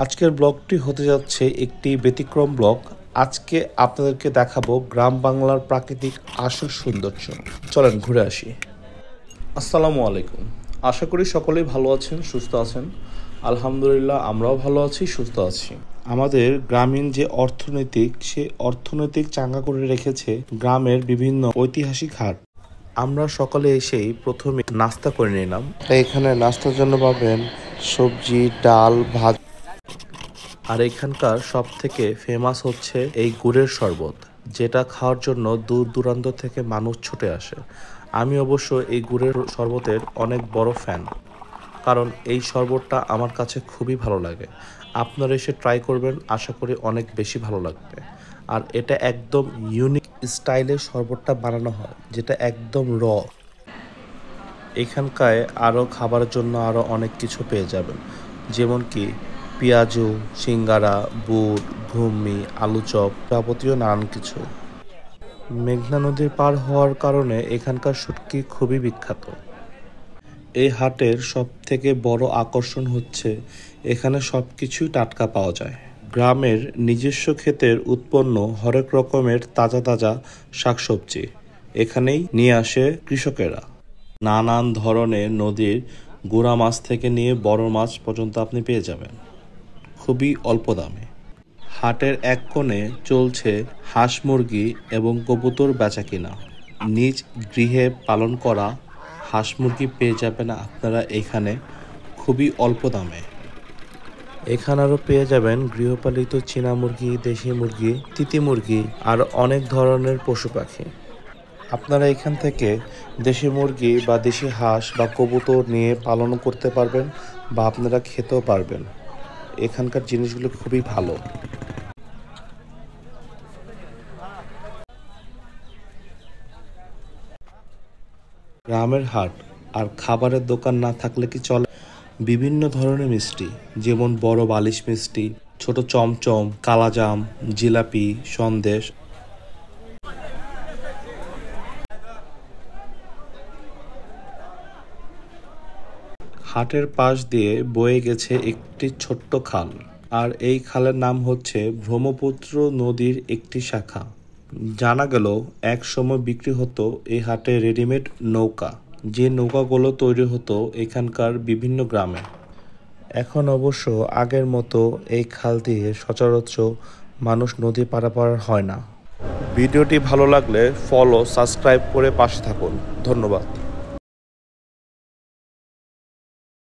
আজকের ব্লগটি হতে যাচ্ছে একটি ব্যতিক্রম ব্লগ। আজকে আপনাদেরকে দেখাবো গ্রাম বাংলার প্রাকৃতিক আসল সৌন্দর্য। চলেন ঘুরে আসি। আসসালামু আলাইকুম। আশা করি সকলেই ভালো আছেন, সুস্থ আছেন। আলহামদুলিল্লাহ, আমরাও ভালো আছি, সুস্থ আছি। আমাদের গ্রামীণ যে অর্থনৈতিক, সে অর্থনৈতিক চাঙ্গা করে রেখেছে গ্রামের বিভিন্ন ঐতিহাসিক হাট। আমরা সকালে এসেই প্রথমে নাস্তা করে নিলাম। এখানে নাস্তার জন্য পাবেন সবজি, ডাল, ভাত। আর এখানকার সব থেকে ফেমাস হচ্ছে এই গুড়ের শরবত, যেটা খাওয়ার জন্য দূর দূরান্ত থেকে মানুষ ছুটে আসে। আমি অবশ্য এই গুড়ের শরবতের অনেক বড় ফ্যান, কারণ এই শরবতটা আমার কাছে খুবই ভালো লাগে। আপনারা এসে ট্রাই করবেন, আশা করি অনেক বেশি ভালো লাগবে। আর এটা একদম ইউনিক স্টাইলে শরবতটা বানানো হয়, যেটা একদম র। এখানকায় আরও খাবারের জন্য আরও অনেক কিছু পেয়ে যাবেন, যেমন কি পেঁয়াজু, সিঙ্গারা, বুট, ঘুগনি, আলু চপ, যাবতীয় নানান কিছু। মেঘনা নদীর পার হওয়ার কারণে এখানকার শুটকি খুবই বিখ্যাত। এই হাটের সব থেকে বড় আকর্ষণ হচ্ছে এখানে সব কিছুই টাটকা পাওয়া যায়। গ্রামের নিজস্ব ক্ষেতের উৎপন্ন হরেক রকমের তাজা তাজা শাকসবজি এখানেই নিয়ে আসে কৃষকেরা। নানান ধরনের নদীর গুড়া মাছ থেকে নিয়ে বড় মাছ পর্যন্ত আপনি পেয়ে যাবেন খুবই অল্প দামে। হাটের এক কোণে চলছে হাঁস, মুরগি এবং কবুতর বেচাকেনা। নিজ গৃহে পালন করা হাঁস মুরগি পেয়ে যাবেন আপনারা এখানে খুবই অল্প দামে। এখানে আরও পেয়ে যাবেন গৃহপালিত চীনা মুরগি, দেশি মুরগি, তিতি মুরগি আর অনেক ধরনের পশু পাখি। আপনারা এখান থেকে দেশি মুরগি বা দেশি হাঁস বা কবুতর নিয়ে পালনও করতে পারবেন, বা আপনারা খেতেও পারবেন। এখানকার জিনিসগুলো খুবই ভালো। গ্রামের হাট আর খাবারের দোকান না থাকলে কি চলে? বিভিন্ন ধরনের মিষ্টি, যেমন বড় বালিশ মিষ্টি, ছোট চমচম, কালাজাম, জিলাপি, সন্দেশ। হাটের পাশ দিয়ে বয়ে গেছে একটি ছোট্ট খাল, আর এই খালের নাম হচ্ছে ব্রহ্মপুত্র নদীর একটি শাখা। জানা গেল এক সময় বিক্রি হতো এই হাটে রেডিমেড নৌকা, যে নৌকাগুলো তৈরি হতো এখানকার বিভিন্ন গ্রামে। এখন অবশ্য আগের মতো এই খাল দিয়ে সচরাচর মানুষ নদী পারাপার হয় না। ভিডিওটি ভালো লাগলে ফলো, সাবস্ক্রাইব করে পাশে থাকুন। ধন্যবাদ।